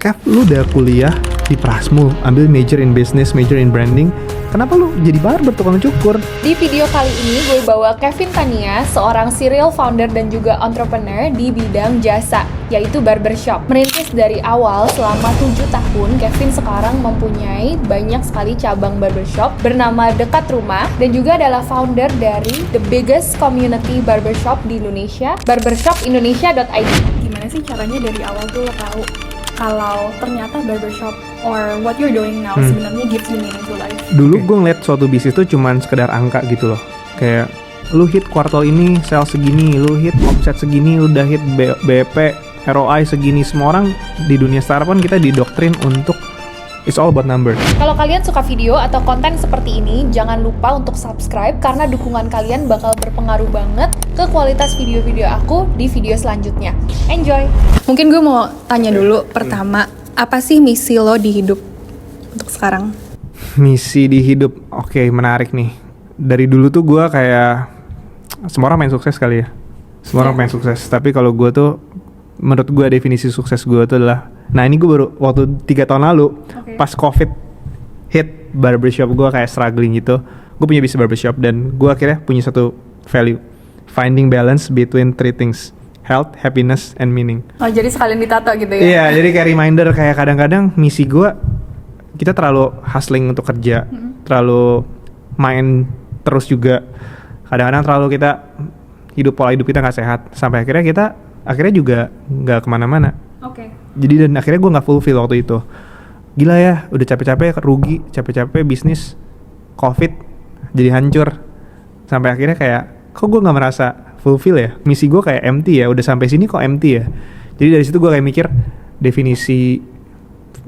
Kev, lu udah kuliah di Prasmul, ambil major in business, major in branding. Kenapa lu jadi barber, tukang cukur? Di video kali ini gue bawa Kevin Tania, seorang serial founder dan juga entrepreneur di bidang jasa, yaitu barbershop. Merintis dari awal selama 7 tahun, Kevin sekarang mempunyai banyak sekali cabang barbershop bernama Dekat Rumah dan juga adalah founder dari the biggest community barbershop di Indonesia, barbershopindonesia.id. Gimana sih caranya dari awal tuh lo tahu kalau ternyata barbershop or what you're doing now sebenarnya gives you meaning to life? Dulu gue ngeliat suatu bisnis tuh cuman sekedar angka gitu loh. Kayak lu hit kuartal ini sales segini, lu hit omset segini, lu udah hit BP, ROI segini. Semua orang di dunia startup kan kita didoktrin untuk it's all about number. Kalau kalian suka video atau konten seperti ini, jangan lupa untuk subscribe karena dukungan kalian bakal berpengaruh banget ke kualitas video-video aku di video selanjutnya. Enjoy! Mungkin gue mau tanya dulu pertama, apa sih misi lo di hidup untuk sekarang? Misi di hidup, oke, menarik nih. Dari dulu tuh gue kayak semua orang pengen sukses kali ya. Semua orang pengen sukses. Tapi kalau gue tuh, menurut gue definisi sukses gue tuh adalah, nah ini gue baru waktu 3 tahun lalu pas COVID hit, barbershop gue kayak struggling gitu. Gue punya bisnis barbershop dan gue akhirnya punya satu value, finding balance between three things: health, happiness, and meaning. Oh, jadi sekalian ditato gitu ya? Iya, jadi kayak reminder, kayak kadang-kadang misi gue, kita terlalu hustling untuk kerja, terlalu main terus juga. Kadang-kadang terlalu kita pola hidup kita nggak sehat, sampai akhirnya juga nggak kemana-mana. Oke. Jadi dan akhirnya gue nggak fulfill waktu itu. Gila ya, udah capek-capek rugi, capek-capek bisnis, COVID jadi hancur. Sampai akhirnya kayak, kok gue nggak merasa fulfill ya? Misi gue kayak empty ya, udah sampai sini kok empty ya. Jadi dari situ gue kayak mikir, definisi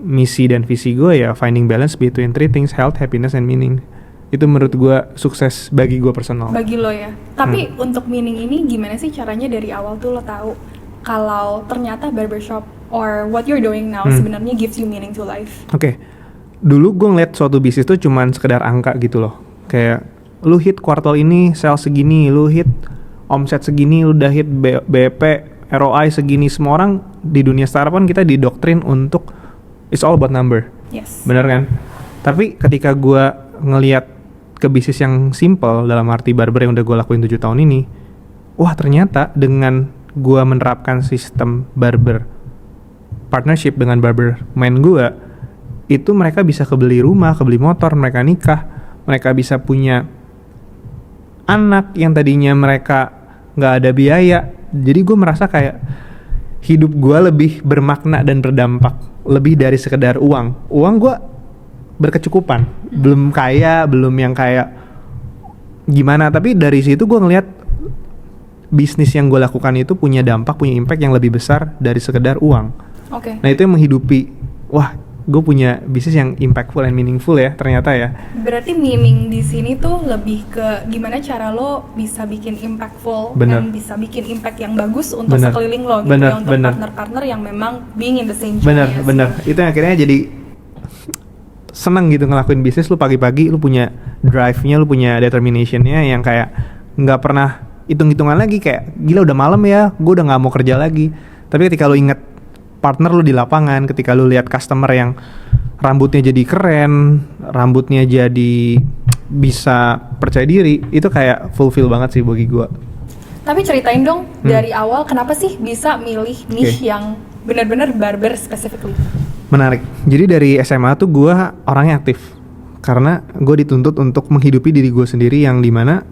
misi dan visi gue ya finding balance between three things: health, happiness, and meaning. Itu menurut gue sukses bagi gue personal. Bagi lo ya. Tapi untuk meaning ini gimana sih caranya dari awal tuh lo tahu kalau ternyata barbershop or what you're doing now sebenarnya gives you meaning to life? Oke. Dulu gue ngeliat suatu bisnis tuh cuman sekedar angka gitu loh. Kayak lu hit kuartal ini sales segini, lu hit omset segini, lu udah hit BP, ROI segini. Semua orang di dunia startup kan kita didoktrin untuk it's all about number. Yes. Bener kan? Tapi ketika gue ngeliat ke bisnis yang simple dalam arti barber yang udah gue lakuin 7 tahun ini, wah ternyata dengan gue menerapkan sistem barber partnership dengan barber main gue, itu mereka bisa kebeli rumah, kebeli motor, mereka nikah, mereka bisa punya anak yang tadinya mereka nggak ada biaya. Jadi gue merasa kayak hidup gue lebih bermakna dan berdampak, lebih dari sekedar uang. Uang gue berkecukupan, belum kaya, belum yang kayak gimana. Tapi dari situ gue ngelihat bisnis yang gue lakukan itu punya dampak, punya impact yang lebih besar dari sekedar uang. Oke. Nah itu yang menghidupi, wah gue punya bisnis yang impactful and meaningful ya ternyata ya. Berarti meaning di sini tuh lebih ke gimana cara lo bisa bikin impactful dan bisa bikin impact yang bagus untuk sekeliling lo gitu ya, untuk partner-partner yang memang being in the same journey. Bener. Itu yang akhirnya jadi seneng gitu ngelakuin bisnis. Lu pagi-pagi lu punya drive-nya, lu punya determination-nya yang kayak nggak pernah hitung-hitungan lagi, kayak gila udah malam ya, gue udah nggak mau kerja lagi. Tapi ketika lu inget partner lu di lapangan, ketika lu lihat customer yang rambutnya jadi keren, rambutnya jadi bisa percaya diri, itu kayak fulfill banget sih bagi gue. Tapi ceritain dong dari awal kenapa sih bisa milih niche yang benar-benar barber specifically? Menarik. Jadi dari SMA tuh gue orangnya aktif, karena gue dituntut untuk menghidupi diri gue sendiri yang dimana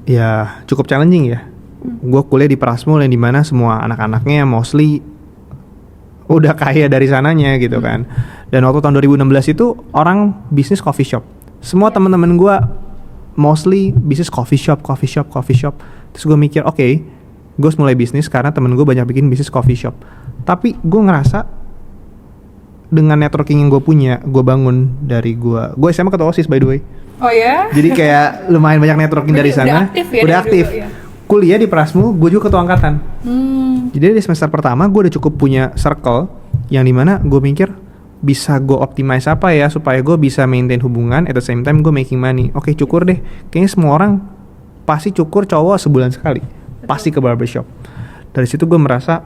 ya cukup challenging ya. Gue kuliah di Prasmul yang dimana semua anak-anaknya mostly udah kaya dari sananya gitu kan. Dan waktu tahun 2016 itu orang bisnis coffee shop. Semua teman-teman gue mostly bisnis coffee shop. Terus gue mikir, oke, gue harus mulai bisnis karena temen gue banyak bikin bisnis coffee shop. Tapi gue ngerasa dengan networking yang gue punya, gue bangun dari gue SMA ketua OSIS by the way. Oh ya? Jadi kayak lumayan banyak networking dari sana. Udah aktif. Kuliah di Prasmul, gue juga ketua angkatan. Jadi di semester pertama gue udah cukup punya circle yang dimana gue mikir bisa gue optimize apa ya supaya gue bisa maintain hubungan at the same time gue making money. Oke, cukur deh. Kayaknya semua orang pasti cukur cowok sebulan sekali. Pasti ke barbershop. Dari situ gue merasa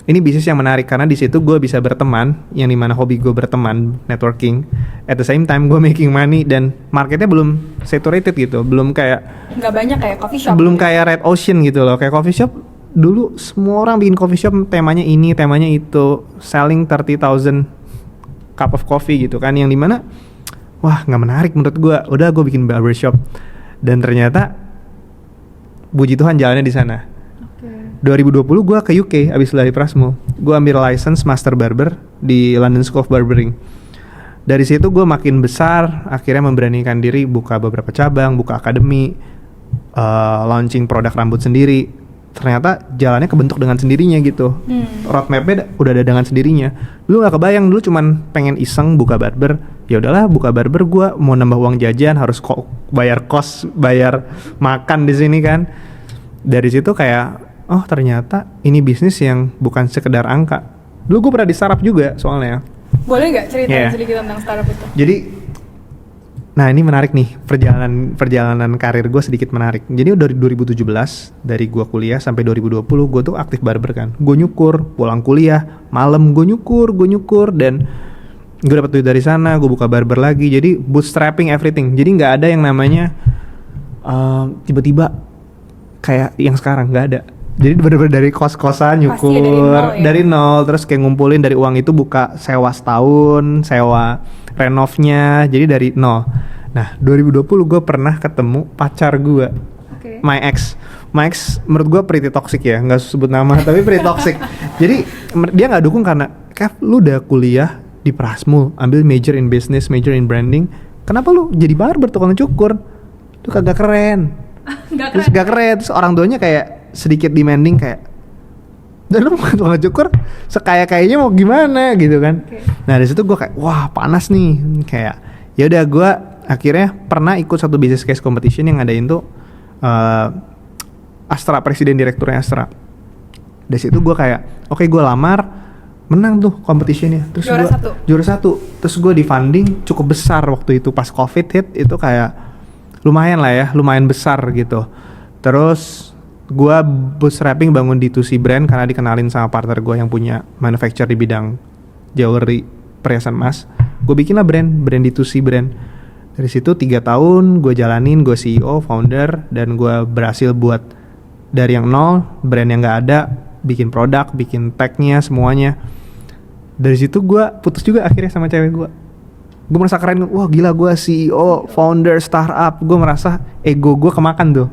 ini bisnis yang menarik karena di situ gue bisa berteman, yang dimana hobi gue berteman, networking. At the same time gue making money dan marketnya belum saturated gitu, belum kayak Nggak banyak kayak coffee shop. belum kayak red ocean gitu loh. Kayak coffee shop dulu semua orang bikin coffee shop temanya ini, temanya itu, selling 30,000 cup of coffee gitu kan, yang dimana wah nggak menarik menurut gue. Udah gue bikin barbershop dan ternyata puji Tuhan jalannya di sana. 2020 gue ke UK abis dari Prasmo. Gue ambil license Master Barber di London School of Barbering. Dari situ gue makin besar, akhirnya memberanikan diri buka beberapa cabang, buka akademi, launching produk rambut sendiri. Ternyata jalannya kebentuk dengan sendirinya gitu. Roadmapnya udah ada dengan sendirinya. Dulu nggak kebayang, dulu cuman pengen iseng buka barber. Ya udahlah buka barber, gue mau nambah uang jajan, harus bayar kos, bayar makan di sini kan. Dari situ kayak oh ternyata ini bisnis yang bukan sekedar angka. Dulu gue pernah di startup juga soalnya. Boleh nggak ceritain sedikit tentang startup itu? Jadi, nah ini menarik nih, perjalanan karir gue sedikit menarik. Jadi dari 2017, dari gue kuliah sampai 2020, gue tuh aktif barber kan. Gue nyukur, pulang kuliah, malam gue nyukur, dan gue dapet duit dari sana, gue buka barber lagi. Jadi bootstrapping everything. Jadi nggak ada yang namanya tiba-tiba kayak yang sekarang, nggak ada. Jadi bener-bener dari kos-kosan nyukur dari nol, terus kayak ngumpulin dari uang itu buka sewa setahun, sewa renovnya, jadi dari nol. Nah 2020 gue pernah ketemu pacar gue, my ex menurut gue pretty toxic ya, nggak sebut nama tapi pretty toxic. Jadi dia nggak dukung karena Kev lu udah kuliah di Prasmul, ambil major in business, major in branding, kenapa lu jadi barber tukang cukur? Itu kagak keren. Gak keren. Terus orang tuanya kayak sedikit demanding kayak, dan lu tukang cukur sekaya-kayanya mau gimana gitu kan. Nah dari situ gue kayak wah panas nih, kayak ya udah gue akhirnya pernah ikut satu business case competition yang ngadain tuh Astra, presiden direkturnya Astra. Dari situ gue kayak oke, gue lamar, menang tuh competitionnya, terus juara satu. Terus gue di funding cukup besar waktu itu pas COVID hit, itu kayak lumayan lah ya, lumayan besar gitu. Terus gue bootstrapping bangun D2C brand karena dikenalin sama partner gue yang punya manufacture di bidang jewelry, perhiasan emas. Gue bikin lah brand D2C brand. Dari situ 3 tahun gue jalanin, gue CEO, founder, dan gue berhasil buat dari yang nol, brand yang gak ada, bikin produk, bikin tag-nya, semuanya. Dari situ gue putus juga akhirnya sama cewek gue. Gue merasa keren, wah gila gue CEO, founder, startup. Gue merasa ego gue kemakan tuh.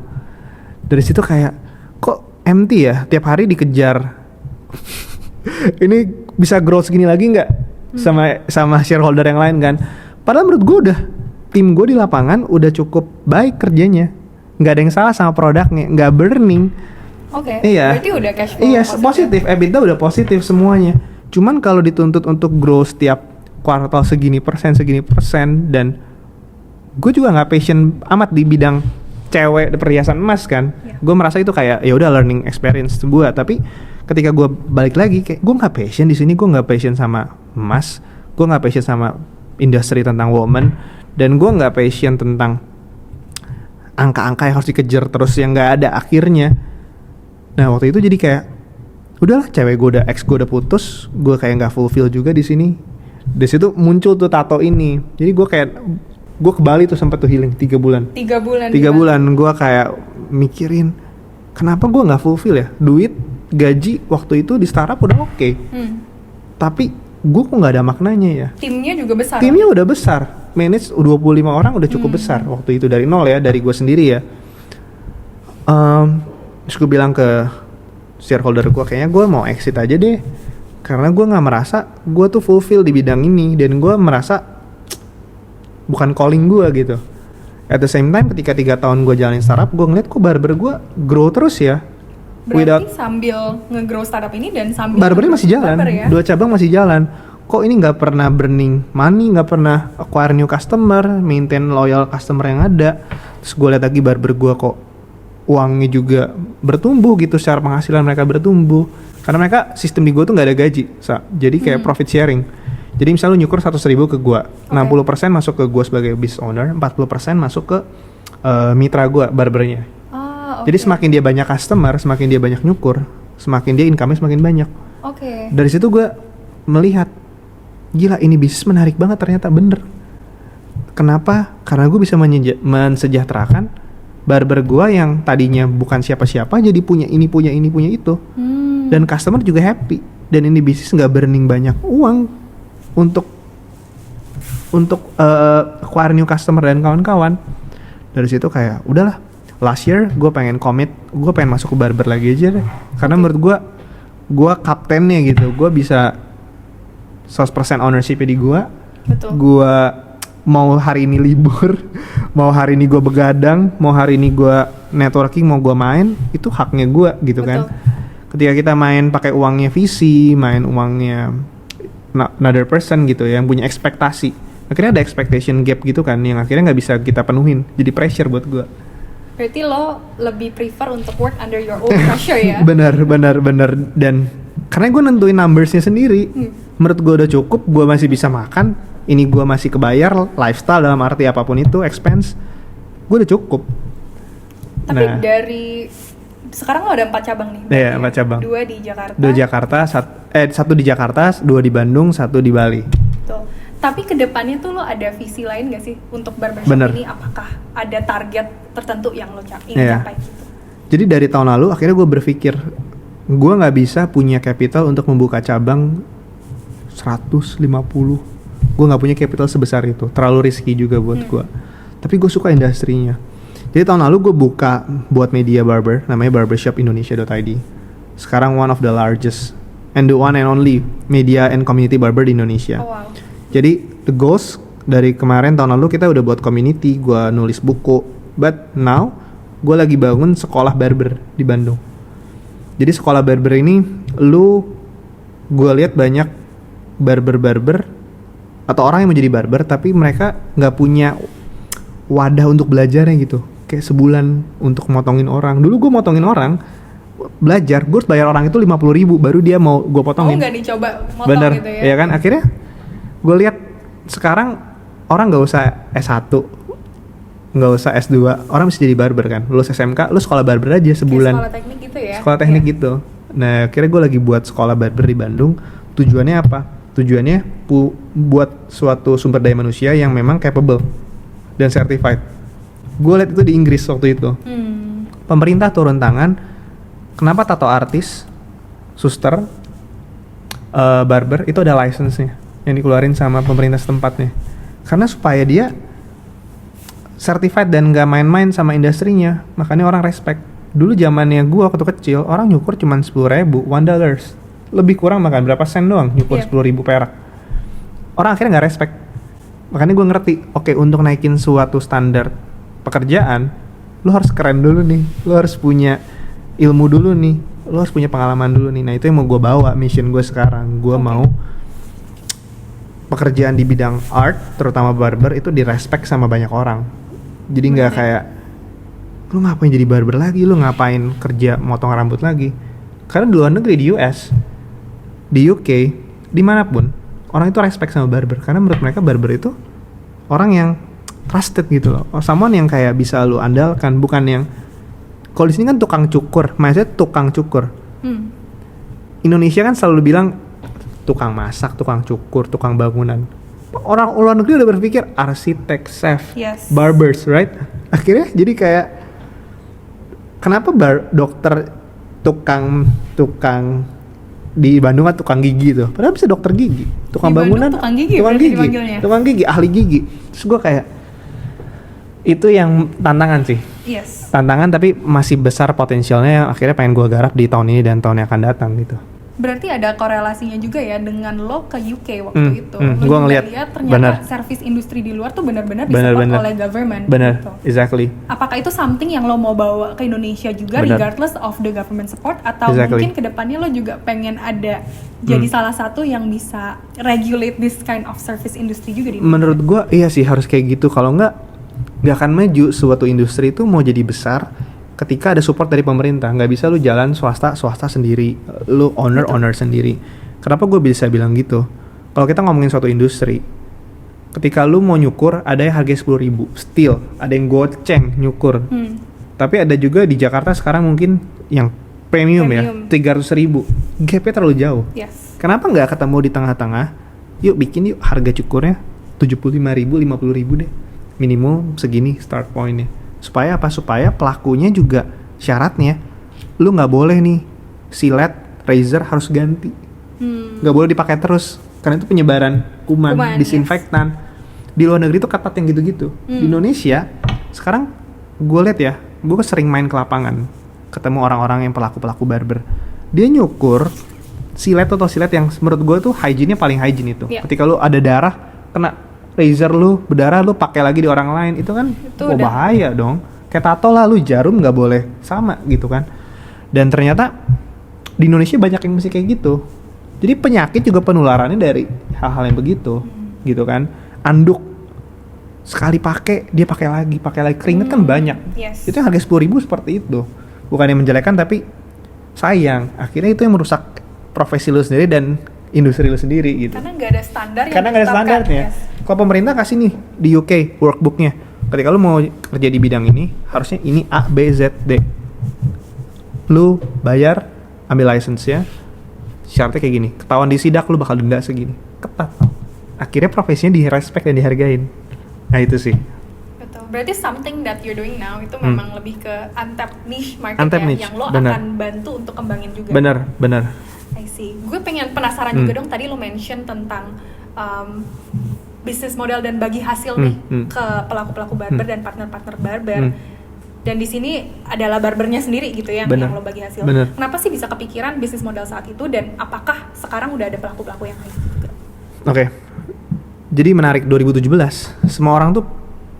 Dari situ kayak kok empty ya, tiap hari dikejar. Ini bisa growth segini lagi nggak sama shareholder yang lain kan? Padahal menurut gue udah tim gue di lapangan udah cukup baik kerjanya, nggak ada yang salah sama produknya, nggak burning. Iya. Berarti udah cash flow. Iya positif, EBITDA udah positif semuanya. Cuman kalau dituntut untuk grow setiap kuartal segini persen, dan gue juga nggak passion amat di bidang cewek perhiasan emas kan. Gue merasa itu kayak ya udah learning experience gue. Tapi ketika gue balik lagi kayak gue nggak passion di sini, gue nggak passion sama emas, gue nggak passion sama industri tentang woman, dan gue nggak passion tentang angka-angka yang harus dikejar terus yang nggak ada akhirnya. Nah waktu itu jadi kayak udahlah, cewek gue udah gue udah putus, gue kayak nggak fulfill juga di sini. Di situ muncul tuh tato ini. Jadi gue kayak gue ke Bali tuh sempat tuh healing 3 bulan. 3 bulan gue kayak mikirin kenapa gue nggak fulfill ya. Duit gaji waktu itu di startup udah oke. Tapi gue kok nggak ada maknanya ya. Timnya juga besar. Timnya udah besar. Manage 25 orang udah cukup besar waktu itu dari nol ya, dari gue sendiri ya. Terus gue bilang ke shareholder gue, kayaknya gue mau exit aja deh. Karena gue nggak merasa gue tuh fulfill di bidang ini, dan gue merasa bukan calling gue gitu. At the same time ketika 3 tahun gue jalanin startup, gue ngeliat kok barber gue grow terus ya. Berarti sambil nge-grow startup ini dan sambil barbernya masih jalan, ya? 2 cabang masih jalan. Kok ini nggak pernah burning money, nggak pernah acquire new customer, maintain loyal customer yang ada. Terus gue liat lagi barber gue kok uangnya juga bertumbuh gitu, secara penghasilan mereka bertumbuh. Karena mereka sistem di gue tuh nggak ada gaji, jadi kayak profit sharing. Jadi misalnya lu nyukur 100.000 ke gue, 60% masuk ke gue sebagai business owner, 40% masuk ke mitra gue, barbernya. Jadi semakin dia banyak customer, semakin dia banyak nyukur, semakin dia income-nya semakin banyak. Oke. Dari situ gue melihat, gila ini bisnis menarik banget ternyata, bener. Kenapa? Karena gue bisa mensejahterakan barber gue yang tadinya bukan siapa-siapa jadi punya ini, punya itu. Dan customer juga happy. Dan ini bisnis nggak burning banyak uang untuk acquire new customer dan kawan-kawan. Dari situ kayak udahlah, last year gue pengen commit, gue pengen masuk ke barber lagi aja deh. Karena menurut gue kaptennya gitu, gue bisa 100% ownership di gue. Betul. Gue mau hari ini libur, mau hari ini gue begadang, mau hari ini gue networking, mau gue main, itu haknya gue gitu. Betul. Kan. Ketika kita main pakai uangnya VC, main uangnya another person gitu yang punya ekspektasi, akhirnya ada expectation gap gitu kan, yang akhirnya nggak bisa kita penuhin, jadi pressure buat gue. Berarti lo lebih prefer untuk work under your own pressure ya? bener, dan karena gue nentuin numbersnya sendiri. Menurut gue udah cukup, gue masih bisa makan, ini gue masih kebayar lifestyle dalam arti apapun itu, expense, gue udah cukup. Tapi dari sekarang lo ada 4 cabang nih? Iya, 4 cabang. 2 di Jakarta. 2 Jakarta, 1 di Jakarta, 2 di Bandung, 1 di Bali. Tuh. Tapi kedepannya tuh lo ada visi lain gak sih untuk barbershop ini? Apakah ada target tertentu yang lo ingin capai gitu? Jadi dari tahun lalu akhirnya gue berpikir, gue nggak bisa punya capital untuk membuka cabang 150. Gue nggak punya capital sebesar itu, terlalu risky juga buat gue. Tapi gue suka industrinya. Jadi tahun lalu gue buka buat media barber, namanya barbershopindonesia.id. Sekarang one of the largest and the one and only media and community barber di Indonesia. Oh, wow. Jadi the goals dari kemarin tahun lalu kita udah buat community, gue nulis buku. But now gue lagi bangun sekolah barber di Bandung. Jadi sekolah barber ini gue lihat banyak barber atau orang yang mau jadi barber tapi mereka nggak punya wadah untuk belajarnya gitu. Kayak sebulan untuk motongin orang. Dulu gue motongin orang, belajar, gue harus bayar orang itu 50.000 baru dia mau gue potongin. Oh, nggak dicoba motong. Bener, gitu ya? Iya kan? Akhirnya gue lihat sekarang orang nggak usah S1, nggak usah S2, orang bisa jadi barber kan. Lulus SMK, lu sekolah barber aja sebulan. Kayak sekolah teknik gitu ya? Sekolah teknik gitu. Nah, akhirnya gue lagi buat sekolah barber di Bandung. Tujuannya apa? Tujuannya buat suatu sumber daya manusia yang memang capable dan certified. Gue lihat itu di Inggris waktu itu. Pemerintah turun tangan. Kenapa tato artis, suster, barber itu ada license-nya yang dikeluarin sama pemerintah setempatnya. Karena supaya dia certified dan gak main-main sama industrinya. Makanya orang respect. Dulu zamannya gue waktu kecil, orang nyukur cuma 10.000, $1. Lebih kurang makan berapa sen doang nyukur 10.000 perak. Orang akhirnya gak respect. Makanya gue ngerti, oke, untuk naikin suatu standar pekerjaan, lu harus keren dulu nih, lu harus punya ilmu dulu nih, lu harus punya pengalaman dulu nih. Nah itu yang mau gue bawa, mission gue sekarang. Gue mau pekerjaan di bidang art, terutama barber, itu direspek sama banyak orang. Jadi nggak kayak, lu ngapain jadi barber lagi, lu ngapain kerja motong rambut lagi. Karena di luar negeri, di US, di UK, dimanapun, orang itu respect sama barber. Karena menurut mereka barber itu orang yang trusted gitu loh, someone yang kayak bisa lu andalkan, bukan yang, kalau di sini kan tukang cukur, maksudnya tukang cukur. Indonesia kan selalu bilang tukang masak, tukang cukur, tukang bangunan. Orang luar negeri udah berpikir arsitek, chef, barbers, right? Akhirnya jadi kayak, kenapa dokter, tukang di Bandung kan tukang gigi tuh, padahal bisa dokter gigi, tukang di bangunan, tukang gigi, ahli gigi. Terus gue kayak, itu yang tantangan sih. Tantangan tapi masih besar potensialnya yang akhirnya pengen gue garap di tahun ini dan tahun yang akan datang gitu. Berarti ada korelasinya juga ya dengan lo ke UK waktu itu. Gue ngeliat ternyata service industri di luar tuh benar-benar disupport oleh government. Bener, gitu. Exactly. Apakah itu something yang lo mau bawa ke Indonesia juga regardless of the government support, atau mungkin kedepannya lo juga pengen ada jadi salah satu yang bisa regulate this kind of service industry juga di Indonesia? Menurut gue iya sih harus kayak gitu. Kalau nggak akan maju suatu industri itu mau jadi besar ketika ada support dari pemerintah. Nggak bisa lu jalan swasta sendiri, lu owner sendiri. Kenapa gue bisa bilang gitu? Kalau kita ngomongin suatu industri, ketika lu mau nyukur ada yang harga 10.000 still, ada yang goceng nyukur. Tapi ada juga di Jakarta sekarang mungkin yang premium ya, 300.000. Gapnya terlalu jauh. Yes. Kenapa nggak ketemu di tengah-tengah? Yuk bikin yuk harga cukurnya 75.000, 50.000 deh. Minimum segini start pointnya. Supaya apa? Supaya pelakunya juga syaratnya lu nggak boleh nih silet razor harus ganti. Nggak boleh dipakai terus karena itu penyebaran kuman disinfektan. Yes. Di luar negeri tuh ketat yang gitu-gitu. Di Indonesia sekarang gue lihat ya, gue sering main ke lapangan, ketemu orang-orang yang pelaku barber. Dia nyukur silet atau silet yang menurut gue tuh hygiene-nya paling hygiene itu. Yeah. Ketika lu ada darah kena razor lu berdarah, lu pakai lagi di orang lain, itu kan bahaya dong. Kayak tato lah, lu jarum nggak boleh sama gitu kan. Dan ternyata di Indonesia banyak yang masih kayak gitu. Jadi penyakit juga penularannya dari hal-hal yang begitu, gitu kan. Anduk sekali pakai dia pakai lagi, keringet kan banyak. Yes. Itu yang harga 10.000 seperti itu. Bukan yang menjelekan tapi sayang. Akhirnya itu yang merusak profesi lu sendiri dan industri lu sendiri gitu. Karena nggak ada standar. Karena nggak ada standarnya. Yes. Kalau pemerintah kasih nih di UK workbooknya, ketika lu mau kerja di bidang ini harusnya ini A, B, Z, D. Lu bayar, ambil license-nya. Syaratnya kayak gini, ketahuan di sidak lu bakal denda segini. Ketat. Akhirnya profesinya direspek dan dihargain. Nah itu sih. Betul. Berarti something that you're doing now itu memang lebih ke untapped niche market yang lo bener. Akan bantu untuk kembangin juga. Bener. I see. Gue pengen penasaran juga dong, tadi lo mention tentang bisnis model dan bagi hasil nih ke pelaku-pelaku barber dan partner-partner barber. Dan di sini adalah barbernya sendiri gitu yang lo bagi hasil. Bener. Kenapa sih bisa kepikiran bisnis model saat itu dan apakah sekarang udah ada pelaku-pelaku yang lain juga? Oke. Jadi menarik 2017, semua orang tuh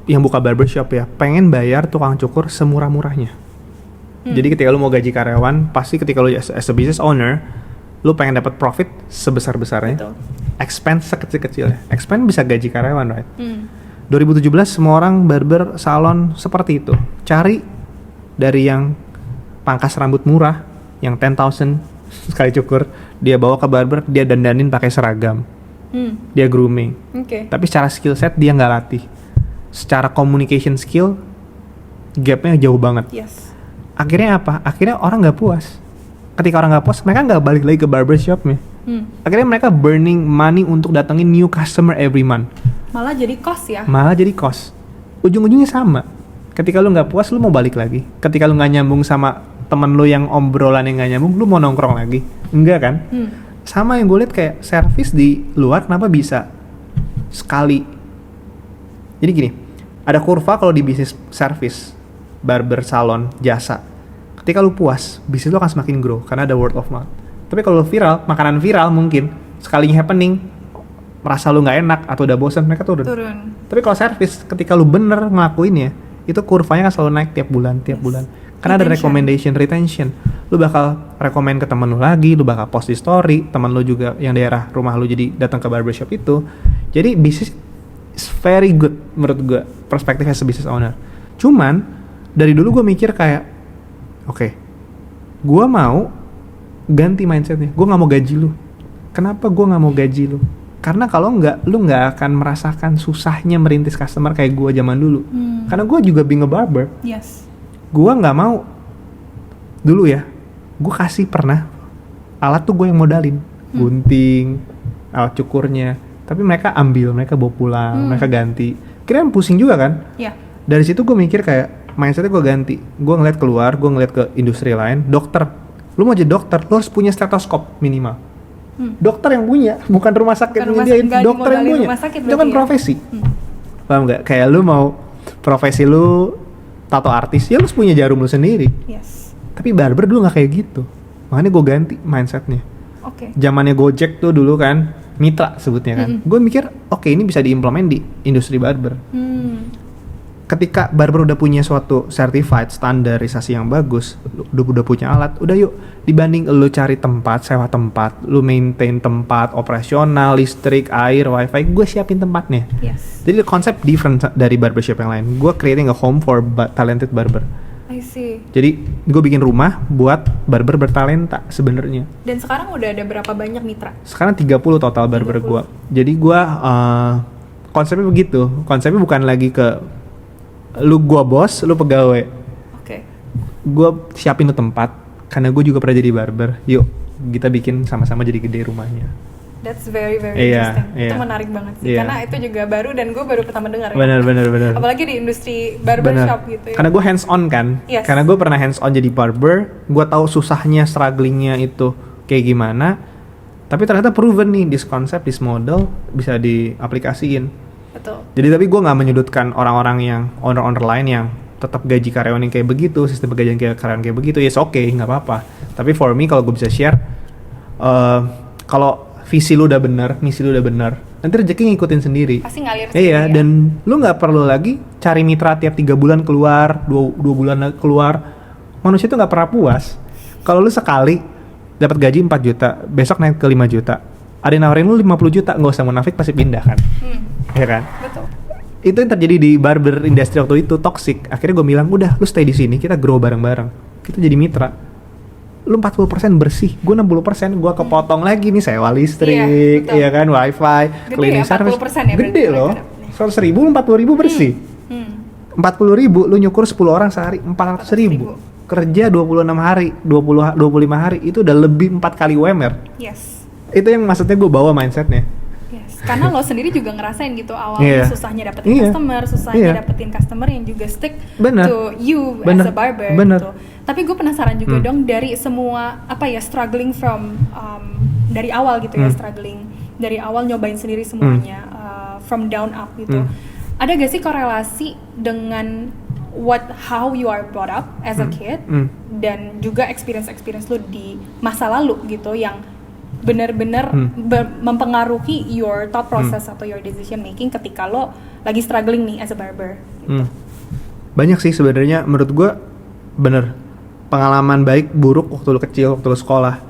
yang buka barbershop ya pengen bayar tukang cukur semurah-murahnya. Jadi ketika lu mau gaji karyawan, pasti ketika lu as a business owner, lu pengen dapat profit sebesar-besarnya. Betul. Expense sekecil-kecilnya. Expense bisa gaji karyawan, right? 2017 semua orang barber salon seperti itu. Cari dari yang pangkas rambut murah, yang 10,000 sekali cukur, dia bawa ke barber, dia dandanin pakai seragam. Dia grooming. Tapi secara skill set dia nggak latih. Secara communication skill gapnya jauh banget. Yes. Akhirnya apa? Akhirnya orang nggak puas. Ketika orang nggak puas, mereka nggak balik lagi ke barbershopnya. Akhirnya mereka burning money untuk datengin new customer every month. Malah jadi cost ya? Malah jadi cost. Ujung-ujungnya sama. Ketika lu nggak puas, lu mau balik lagi. Ketika lu nggak nyambung sama temen lu yang obrolan yang nggak nyambung, lu mau nongkrong lagi. Enggak kan? Sama yang gue liat kayak service di luar kenapa bisa sekali. Jadi gini, ada kurva kalau di bisnis service, barber, salon, jasa. Ketika lu puas, bisnis lu akan semakin grow karena ada word of mouth. Tapi kalau viral, makanan viral mungkin sekalinya happening, merasa lu nggak enak atau udah bosan, mereka turun. Tapi kalau service, ketika lu bener ngelakuinnya, itu kurvanya kan selalu naik tiap bulan. Karena ada recommendation, retention. Lu bakal rekomend ke temen lu lagi, lu bakal post di story, temen lu juga yang daerah rumah lu jadi datang ke barbershop itu. Jadi bisnis is very good menurut gue, perspektif as a business owner. Cuman dari dulu gue mikir kayak, oke, gue mau ganti mindsetnya. Gue nggak mau gaji lu. Kenapa gue nggak mau gaji lu? Karena kalau nggak, lu nggak akan merasakan susahnya merintis customer kayak gue zaman dulu. Karena gue juga being a barber. Yes. Gue nggak mau dulu ya. Gue kasih pernah alat tuh gue yang modalin, gunting, alat cukurnya. Tapi mereka ambil, mereka bawa pulang, mereka ganti. Kira-kira pusing juga kan? Iya. Dari situ gue mikir kayak mindsetnya gue ganti. Gue ngeliat keluar, gue ngeliat ke industri lain. Dokter, lu mau jadi dokter, lu harus punya stetoskop minimal. Dokter yang punya, bukan rumah sakit yang nyediain, dokter yang punya. Itu kan profesi. Paham nggak? Kayak lu mau profesi lu tato artis, ya lu harus punya jarum lu sendiri. Yes. Tapi barber dulu nggak kayak gitu. Makanya gue ganti mindsetnya. Oke. Zamannya Gojek tuh dulu kan, mitra sebutnya kan. Gue mikir, oke, ini bisa diimplement di industri barber. Ketika barber udah punya suatu certified standarisasi yang bagus, udah punya alat, udah yuk dibanding lu cari tempat, sewa tempat, lu maintain tempat, operasional, listrik, air, wifi, gue siapin tempatnya. Yes. Jadi konsep different dari barbershop yang lain. Gue creating a home for talented barber. I see. Jadi gue bikin rumah buat barber bertalenta sebenarnya. Dan sekarang udah ada berapa banyak mitra? Sekarang 30 total barber gue. Jadi gue konsepnya begitu. Konsepnya bukan lagi ke lu gua bos, lu pegawai. Oke. Gua siapin tuh tempat, karena gue juga pernah jadi barber, yuk kita bikin sama-sama jadi gede rumahnya. That's very Iya, interesting. iya. Itu menarik banget sih, Iya. karena itu juga baru dan gue baru pertama dengar ya. Benar. Apalagi di industri barbershop gitu ya. Karena gue hands on kan, Yes. karena gue pernah hands on jadi barber, gue tahu susahnya, strugglingnya itu kayak gimana. Tapi ternyata proven nih, this concept, this model bisa diaplikasiin. Betul. Jadi tapi gue nggak menyudutkan orang-orang yang owner-owner lain yang tetap gaji karyawan yang kayak begitu, sistem gajian karyawan kayak begitu, yes oke, nggak apa-apa. Tapi for me kalau gue bisa share, kalau visi lu udah benar, misi lu udah benar, nanti rezeki ngikutin sendiri. Pasti ngalir Iya, sendiri ya. dan lu nggak perlu lagi cari mitra tiap 3 bulan keluar, 2 bulan keluar. Manusia tuh nggak pernah puas. Kalau lu sekali dapat gaji 4 juta, besok naik ke 5 juta. Ada yang nawarin lu 50 juta, nggak usah munafik, pasti pindah kan. Ya kan? Betul. Itu yang terjadi di barber industry waktu itu, toxic. Akhirnya gue bilang, udah lu stay di sini, kita grow bareng-bareng. Kita jadi mitra. Lu 40% bersih, gue 60%, gue kepotong lagi nih sewa listrik, Iya, betul. ya kan, wifi, Gede cleaning ya, service. 40% ya berarti Gede loh, mereka dapat nih. 100.000, 40.000 bersih. 40.000, lu nyukur 10 orang sehari, 400.000. Kerja 26 hari, 25 hari, itu udah lebih 4 kali UMR. Yes. Itu yang maksudnya gue bawa mindsetnya. Yes. Karena lo sendiri juga ngerasain gitu awalnya Iya. susahnya dapetin Iya. customer, susahnya Iya. dapetin customer yang juga stick Bener. to you Bener. as a barber Bener. gitu. Tapi gue penasaran juga dong dari semua struggling from dari awal gitu ya, struggling dari awal nyobain sendiri semuanya from down up gitu. Ada gak sih korelasi dengan how you are brought up as a kid dan juga experience lo di masa lalu gitu yang benar-benar mempengaruhi your thought process atau your decision making ketika lo lagi struggling nih as a barber gitu. Banyak sih sebenarnya menurut gue, bener, pengalaman baik buruk waktu lu kecil, waktu lu sekolah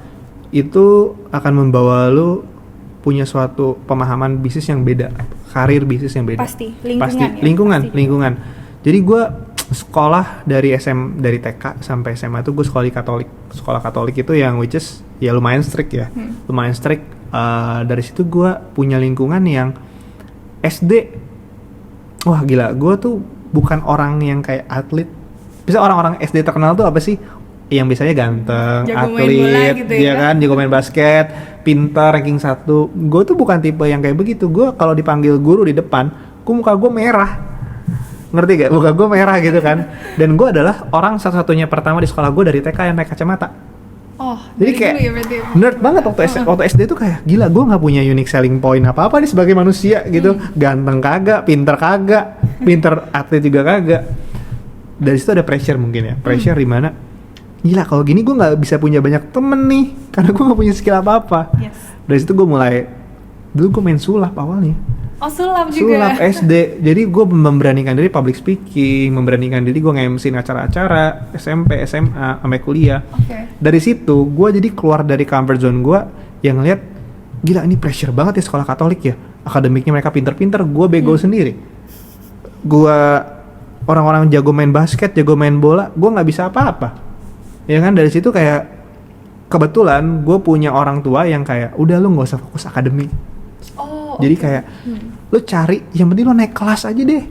itu akan membawa lu punya suatu pemahaman bisnis yang beda, karir bisnis yang beda. Pasti, lingkungan ya, lingkungan, pasti. lingkungan. Jadi gue sekolah dari dari TK sampai SMA itu gue sekolah di Katolik. Sekolah Katolik itu yang which is ya lumayan strict ya, lumayan strict. Dari situ gue punya lingkungan yang SD, wah gila, gue tuh bukan orang yang kayak atlet. Bisa orang-orang SD terkenal tuh apa sih? Yang biasanya ganteng, Jago main bola atlet, gitu ya ya. kan, jago main basket, pintar, ranking 1. Gue tuh bukan tipe yang kayak begitu. Gue kalau dipanggil guru di depan, muka gue merah. Ngerti gak? Muka gue merah gitu kan. Dan gue adalah orang satu-satunya pertama di sekolah gue dari TK yang pakai kacamata. Oh, Jadi dari kayak dulu ya berarti. nerd banget waktu SD tuh kayak gila, gue nggak punya unique selling point apa-apa nih sebagai manusia gitu. Ganteng kagak, pinter kagak, pinter atlet juga kagak. Dari situ ada pressure mungkin ya, pressure di mana gila kalau gini gue nggak bisa punya banyak temen nih karena gue nggak punya skill apa-apa. Yes. Dari situ gue mulai, dulu gue main sulap awalnya. Oh, sulap juga. Sulap SD, jadi gue memberanikan diri public speaking, memberanikan diri gue nge-MC-in acara-acara SMP, SMA, sampai kuliah. Oke. Dari situ gue jadi keluar dari comfort zone gue yang ngeliat gila ini pressure banget ya sekolah Katolik ya, akademiknya mereka pinter-pinter, gue bego sendiri. Gue orang-orang jago main basket, jago main bola, gue nggak bisa apa-apa. Ya kan, dari situ kayak kebetulan gue punya orang tua yang kayak udah lu nggak usah fokus akademik. Oh. Jadi kayak lu cari, yang penting lu naik kelas aja deh.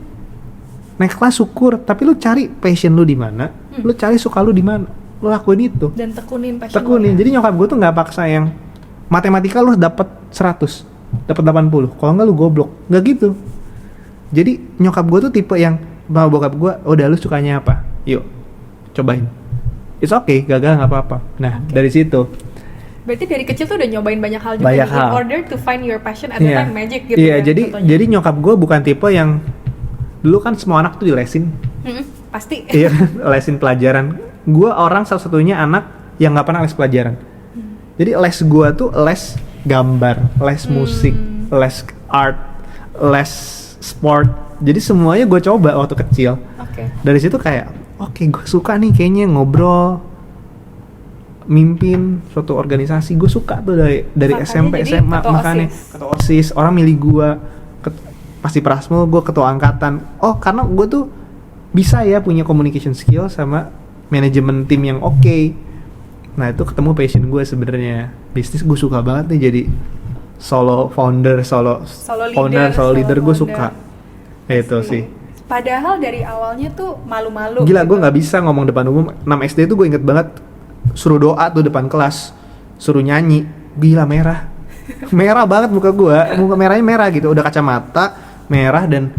Naik kelas syukur, tapi lu cari passion lu di mana, lu cari suka lu di mana, lu lakuin itu. Dan tekunin passion. Tekunin. lo ya. Jadi nyokap gue tuh nggak paksa yang matematika lu dapat 100, dapat 80. Kalau nggak lu goblok, nggak gitu. Jadi nyokap gue tuh tipe yang bawa bokap gue, udah lu sukanya apa? Yuk, cobain. It's okay, gagal nggak apa-apa. Nah, dari situ. Berarti dari kecil tuh udah nyobain banyak hal juga Banyak nih, in hal. order to find your passion at the Iya. time magic gitu Iya, ya. jadi contohnya. jadi nyokap gue bukan tipe yang dulu kan semua anak tuh dilesin. Pasti. Iya kan, lesin pelajaran. Gue orang satu-satunya anak yang nggak pernah les pelajaran. Jadi les gue tuh les gambar, les musik, les art, les sport. Jadi semuanya gue coba waktu kecil. Oke. Dari situ kayak, oke, gue suka nih kayaknya ngobrol, mimpin suatu organisasi. Gue suka tuh dari Makanya SMP, jadi SMA, ketua makanya OSIS. ketua OSIS, orang milih gue. Pasti Prasmul, gue ketua angkatan. Oh, karena gue tuh bisa ya punya communication skill sama manajemen tim yang oke. Nah, itu ketemu passion gue sebenarnya. Bisnis gue suka banget nih jadi solo founder, solo leader, leader gue founder. suka. Itu sih. Padahal dari awalnya tuh malu-malu. Gila, gitu. gue nggak bisa ngomong depan umum. 6 SD tuh gue inget banget suruh doa tuh depan kelas, suruh nyanyi, gila merah. Merah banget muka merahnya merah gitu, udah kacamata merah dan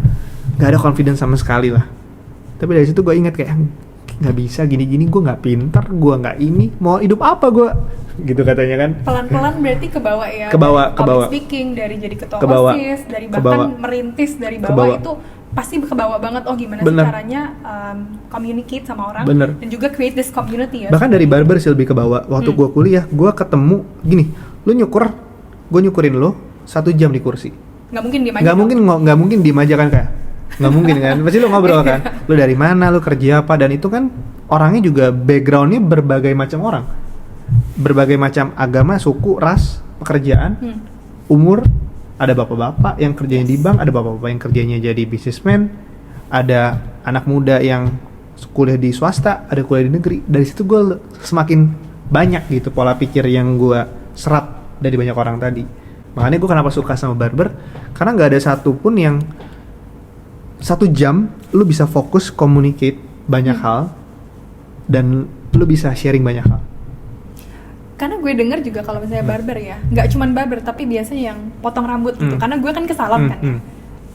nggak ada confidence sama sekali lah. Tapi dari situ gue ingat kayak nggak bisa gini-gini, gue nggak pintar, gue nggak ini, mau hidup apa gue, gitu katanya kan. Pelan-pelan berarti ke bawah ya. Ke bawah. Speaking, dari jadi ketua Kebawa. OSIS, dari bahkan merintis dari bawah itu pasti ke bawah banget. Oh gimana sih caranya communicate sama orang. Bener. Dan juga create this community ya. Bahkan dari barber sih lebih ke bawah. Waktu gue kuliah, gue ketemu gini, lu nyukur, gue nyukurin lo 1 jam di kursi. Nggak mungkin diem aja. Nggak mungkin diem aja kan kayak. Nggak mungkin kan, pasti lu ngobrol kan. Lu dari mana, lu kerja apa, dan itu kan orangnya juga backgroundnya berbagai macam orang. Berbagai macam agama, suku, ras, pekerjaan, umur. Ada bapak-bapak yang kerjanya di bank, ada bapak-bapak yang kerjanya jadi businessman, ada anak muda yang kuliah di swasta, ada kuliah di negeri. Dari situ gue semakin banyak gitu pola pikir yang gue serap dari banyak orang tadi. Makanya gue kenapa suka sama barber, karena nggak ada satupun yang 1 jam lu bisa fokus communicate banyak hal dan lu bisa sharing banyak hal. Karena gue denger juga kalau misalnya barber ya, nggak cuman barber tapi biasanya yang potong rambut gitu. Karena gue kan ke salon kan ya.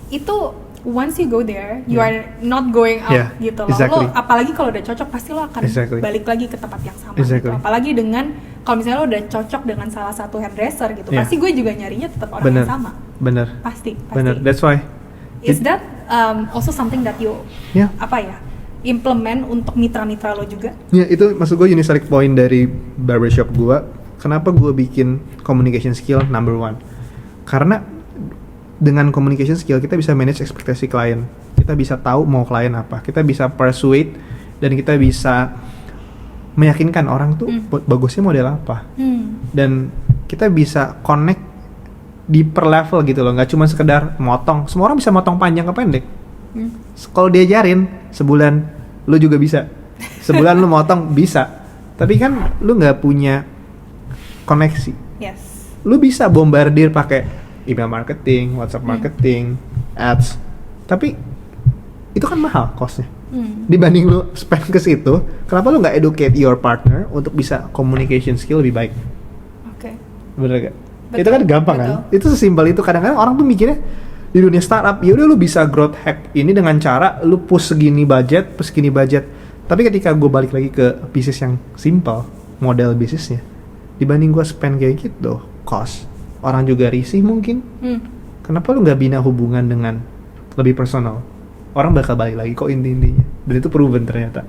Itu once you go there, you are not going out gitu loh. Exactly. Lo apalagi kalau udah cocok pasti lo akan balik lagi ke tempat yang sama gitu. Apalagi dengan kalau misalnya lo udah cocok dengan salah satu hairdresser gitu, pasti gue juga nyarinya tetap orang yang sama. Bener. Pasti. Bener. That's why. Is that also something that you implement untuk mitra-mitra lo juga? Ya, itu maksud gue unique selling point dari barbershop gue. Kenapa gue bikin communication skill number 1? Karena dengan communication skill kita bisa manage ekspektasi klien. Kita bisa tahu mau klien apa. Kita bisa persuade dan kita bisa meyakinkan orang tuh bagusnya model apa. Dan kita bisa connect di per level gitu loh, nggak cuma sekedar motong. Semua orang bisa motong panjang ke pendek. Kalau diajarin sebulan, lu juga bisa. Sebulan lu motong bisa. Tapi kan lu nggak punya koneksi. Yes. Lu bisa bombardir pakai email marketing, WhatsApp marketing, ads. Tapi itu kan mahal costnya. Dibanding lu spend ke situ, kenapa lu nggak educate your partner untuk bisa communication skill lebih baik? Oke. Bener gak? Itu kan gampang kan? Itu sesimpel itu. Kadang-kadang orang tuh mikirnya di dunia startup, ya udah lu bisa growth hack ini dengan cara lu push segini budget. Tapi ketika gue balik lagi ke bisnis yang simple, model bisnisnya, dibanding gue spend kayak gitu, cost, orang juga risih mungkin. Kenapa lu nggak bina hubungan dengan lebih personal? Orang bakal balik lagi kok intinya. Dan itu proven ternyata.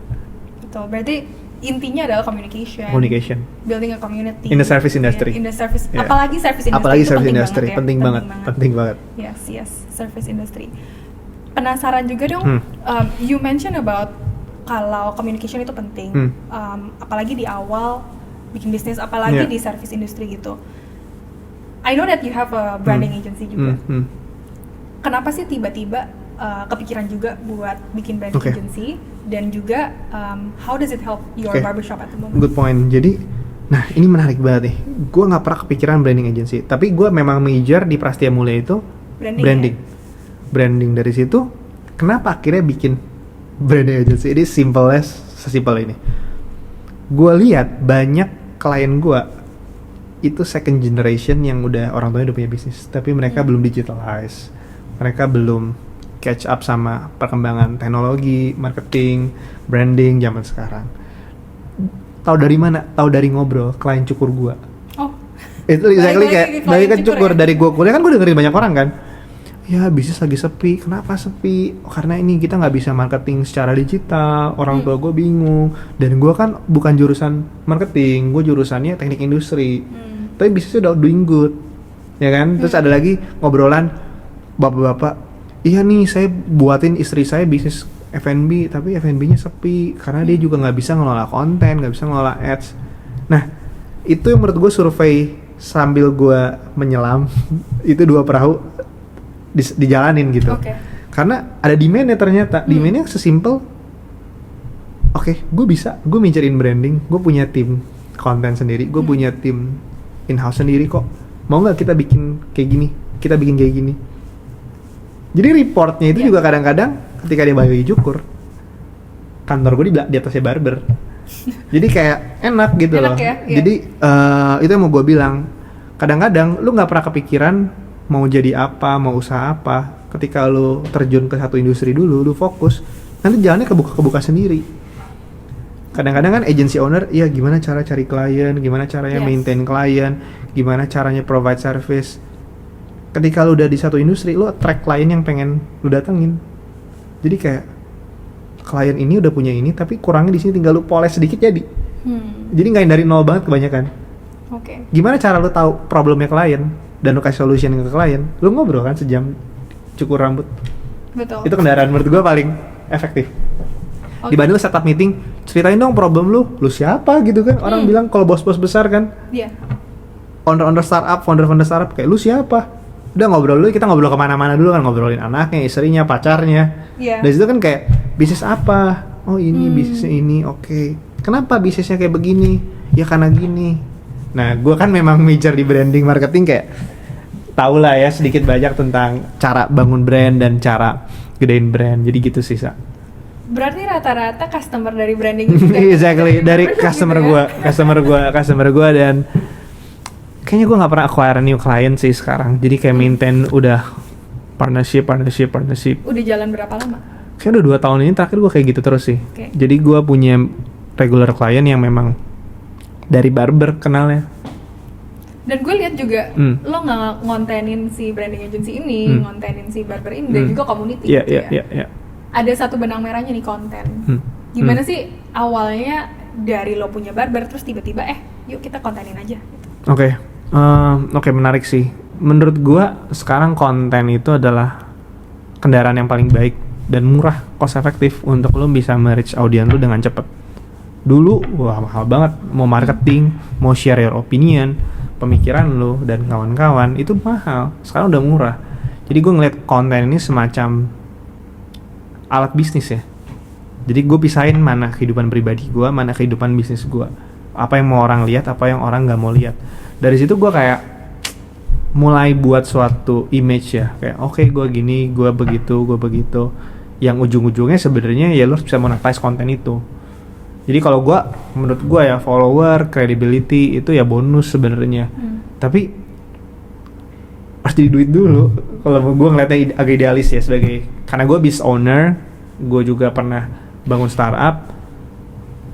Betul. Berarti intinya adalah communication, building a community in the service industry. Apalagi service industry. Apalagi service industry penting banget. Yes, service industry. Penasaran juga dong. You mention about kalau communication itu penting. Apalagi di awal bikin bisnis, apalagi di service industry gitu. I know that you have a branding agency juga. Kenapa sih tiba-tiba kepikiran juga buat bikin branding agency, dan juga how does it help your barbershop at the moment? Good point. Jadi, nah ini menarik banget nih. Gue nggak pernah kepikiran branding agency, tapi gue memang major di Prastia Mulia itu branding. Branding dari situ, kenapa akhirnya bikin branding agency? Ini sesimpel ini. Gue lihat banyak klien gue itu second generation yang udah orang tuanya udah punya bisnis, tapi mereka belum digitalize, mereka belum catch up sama perkembangan teknologi, marketing, branding zaman sekarang. Tahu dari mana? Tahu dari ngobrol klien cukur gua. Oh. Itu exactly kayak dari kan cukur ya? Dari gua kuliah kan gua dengerin banyak orang kan. Ya bisnis lagi sepi. Kenapa sepi? Oh, karena ini kita nggak bisa marketing secara digital. Orang tua gua bingung. Dan gua kan bukan jurusan marketing, gua jurusannya teknik industri. Tapi bisnisnya udah doing good, ya kan? Terus ada lagi ngobrolan bapak-bapak. Iya nih, saya buatin istri saya bisnis F&B, tapi F&B-nya sepi karena dia juga nggak bisa ngelola konten, nggak bisa ngelola ads. Nah, itu yang menurut gue survei sambil gue menyelam, itu 2 perahu dijalanin gitu. Karena ada demand-nya ternyata, demand-nya sesimpel, gue mikirin branding, gue punya tim konten sendiri, gue punya tim in-house sendiri kok. Mau nggak kita bikin kayak gini? Kita bikin kayak gini. Jadi reportnya itu juga kadang-kadang ketika dia balik cukur, kantor gue di atasnya barber. Jadi kayak enak gitu Enak loh. ya, iya. Jadi itu yang mau gue bilang. Kadang-kadang lu nggak pernah kepikiran mau jadi apa, mau usaha apa. Ketika lu terjun ke satu industri dulu, lu fokus, nanti jalannya kebuka sendiri. Kadang-kadang kan agency owner, iya gimana cara cari klien, gimana caranya Yes. maintain klien, gimana caranya provide service. Ketika lu udah di satu industri, lu attract klien yang pengen lu datengin. Jadi kayak klien ini udah punya ini, tapi kurangnya di sini tinggal lu poles sedikit jadi. Jadi nggak yang dari nol banget kebanyakan. Oke. Gimana cara lu tahu problemnya klien dan lu kasih solution ke klien? Lu ngobrol kan sejam, cukur rambut. Betul. Itu kendaraan menurut gua paling efektif. Oke. Dibanding lu setup meeting, ceritain dong problem lu siapa gitu kan? Orang bilang kalau bos-bos besar kan, Iya. owner startup, founder startup, kayak lu siapa? Udah ngobrol dulu, kita ngobrol kemana-mana dulu kan, ngobrolin anaknya, istrinya, pacarnya. Iya. Dari situ kan kayak bisnis apa? Oh ini bisnisnya ini, oke. Kenapa bisnisnya kayak begini? Ya karena gini. Nah, gue kan memang major di branding marketing, kayak tau lah ya sedikit banyak tentang cara bangun brand dan cara gedein brand. Jadi gitu sih, Sa. Berarti rata-rata customer dari branding juga. Exactly, dari Gitu customer ya? gue dan kayaknya gue nggak pernah acquire new client sih sekarang. Jadi kayak maintain udah partnership. Udah jalan berapa lama? Kayaknya udah 2 tahun ini terakhir gue kayak gitu terus sih. Oke. Jadi gue punya regular client yang memang dari barber kenalnya. Dan gue lihat juga lo nggak ngontenin si branding agency ini, ngontenin si barber ini, dan juga community Iya, gitu iya, ya. iya. Ada satu benang merahnya nih, konten. Gimana sih awalnya dari lo punya barber terus tiba-tiba yuk kita kontenin aja gitu. Oke, menarik sih. Menurut gua sekarang konten itu adalah kendaraan yang paling baik dan murah, cost efektif untuk lo bisa merich audiens lo dengan cepat. Dulu wah mahal banget, mau marketing, mau share your opinion, pemikiran lo dan kawan-kawan itu mahal. Sekarang udah murah. Jadi gua ngeliat konten ini semacam alat bisnis ya. Jadi gue pisahin mana kehidupan pribadi gue, mana kehidupan bisnis gue. Apa yang mau orang lihat, apa yang orang nggak mau lihat. Dari situ gue kayak mulai buat suatu image ya. Kayak oke, gue gini, gue begitu. Yang ujung-ujungnya sebenarnya ya lo bisa monetize konten itu. Jadi kalau gue, menurut gue ya follower, credibility itu ya bonus sebenarnya. Tapi harus jadi duit dulu. Kalau gue ngeliatnya agak idealis ya karena gue business owner, gue juga pernah bangun startup.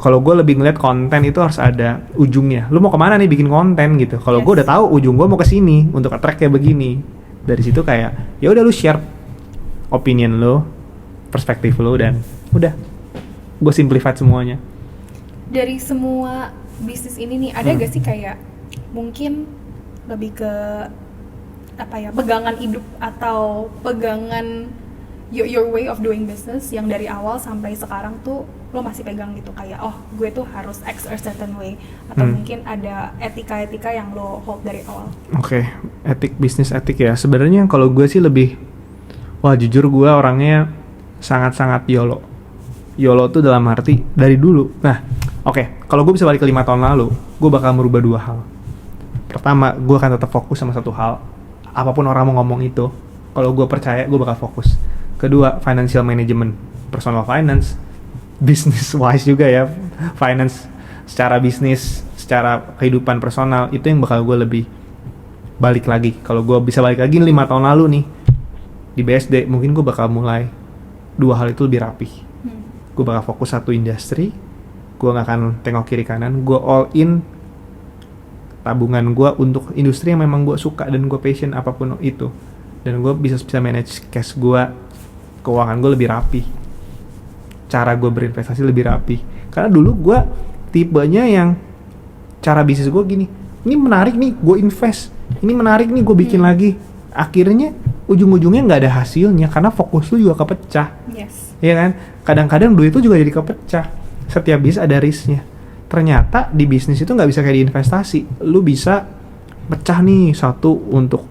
Kalau gue lebih ngeliat konten itu harus ada ujungnya. Lu mau kemana nih bikin konten gitu? Kalau gue udah tahu ujung gue mau ke sini untuk attract kayak begini. Dari situ kayak ya udah lu share opinion lu, perspektif lu dan udah. Gue simplify semuanya. Dari semua bisnis ini nih ada gak sih kayak mungkin lebih ke apa ya, pegangan hidup atau pegangan your way of doing business yang dari awal sampai sekarang tuh lo masih pegang gitu, kayak gue tuh harus act a certain way, atau mungkin ada etika-etika yang lo hold dari awal? Oke, bisnis etik ya. Sebenarnya kalau gue sih lebih, jujur gue orangnya sangat-sangat YOLO. YOLO tuh dalam arti dari dulu. Nah, kalau gue bisa balik ke 5 tahun lalu, gue bakal merubah 2 hal. Pertama, gue akan tetap fokus sama satu hal. Apapun orang mau ngomong itu, kalau gue percaya, gue bakal fokus. Kedua, financial management, personal finance, business wise juga ya, finance secara bisnis, secara kehidupan personal, itu yang bakal gue lebih balik lagi. Kalau gue bisa balik lagi 5 tahun lalu nih, di BSD, mungkin gue bakal mulai 2 hal itu lebih rapih. Gue bakal fokus satu industri, gue gak akan tengok kiri kanan, gue all in tabungan gue untuk industri yang memang gue suka dan gue passion apapun itu, dan gue bisa manage cash gue, keuangan gue lebih rapi, cara gue berinvestasi lebih rapi. Karena dulu gue tipenya yang cara bisnis gue gini, ini menarik nih gue invest, ini menarik nih gue bikin lagi, akhirnya ujung-ujungnya nggak ada hasilnya karena fokus lu juga kepecah. Yes. Iya kan, kadang-kadang duit itu juga jadi kepecah. Setiap bisnis ada risknya. Ternyata di bisnis itu nggak bisa kayak di investasi. Lu bisa pecah nih satu untuk,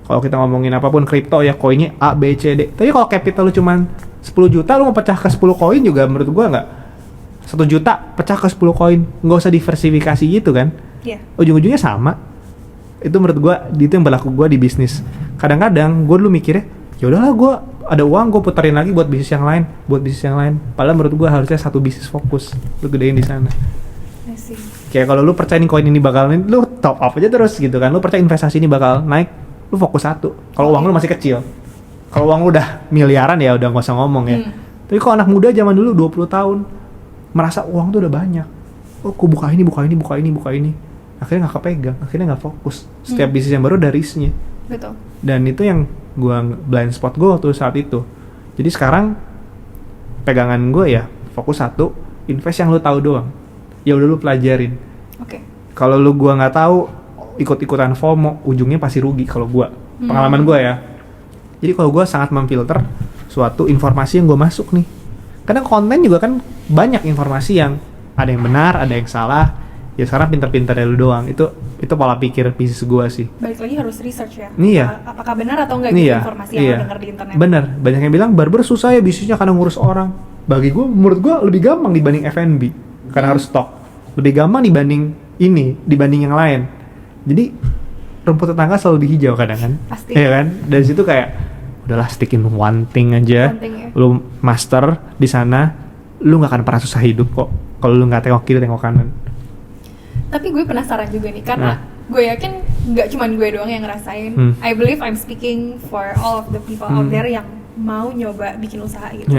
kalau kita ngomongin apapun kripto ya, koinnya A, B, C, D. Tapi kalau capital lu cuman 10 juta, lu mau pecah ke 10 koin juga menurut gua nggak. 1 juta pecah ke 10 koin, nggak usah diversifikasi gitu kan. Iya. Ujung-ujungnya sama. Itu menurut gua, itu yang berlaku gua di bisnis. Kadang-kadang gua dulu mikirnya, ya udahlah gua ada uang gue puterin lagi buat bisnis yang lain, padahal menurut gue harusnya satu bisnis fokus lu gedein di sana. Kayak kalau lu percaya nih koin ini bakal, lu top up aja terus gitu kan. Lu percaya investasi ini bakal naik, lu fokus satu. Kalau uang lu masih kecil, kalau uang lu udah miliaran ya udah nggak usah ngomong ya. Tapi kalau anak muda zaman dulu 20 tahun merasa uang tuh udah banyak, oh aku buka ini, akhirnya nggak kepegang, akhirnya nggak fokus. Setiap bisnis yang baru ada risknya. Betul. Dan itu yang gue blind spot gue waktu saat itu. Jadi sekarang pegangan gue ya fokus satu, invest yang lu tahu doang. Ya udah lu pelajarin. Oke. Kalau lu gua nggak tahu, ikut-ikutan FOMO, ujungnya pasti rugi kalau gua. Pengalaman gua ya. Jadi kalau gua sangat memfilter suatu informasi yang gua masuk nih. Karena konten juga kan banyak informasi yang ada yang benar, ada yang salah. Ya sekarang pinter-pinter lu doang. Itu pola pikir bisnis gua sih. Balik lagi harus research ya. Iya. Apakah benar atau enggak gitu informasi yang lu dengar di internet? Bener. Banyak yang bilang barber susah ya bisnisnya karena ngurus orang. Menurut gua lebih gampang dibanding F&B. Karena harus stok. Lebih gampang dibanding yang lain. Jadi rumput tetangga selalu lebih hijau kadang kan. Pasti. Iya kan? Dari situ kayak udahlah stick in one thing aja. Ya. Lu master di sana, lu nggak akan pernah susah hidup kok. Kalau lu nggak tengok kiri tengok kanan. Tapi gue penasaran juga nih karena gue yakin nggak cuma gue doang yang ngerasain. I believe I'm speaking for all of the people out there yang mau nyoba bikin usaha gitu.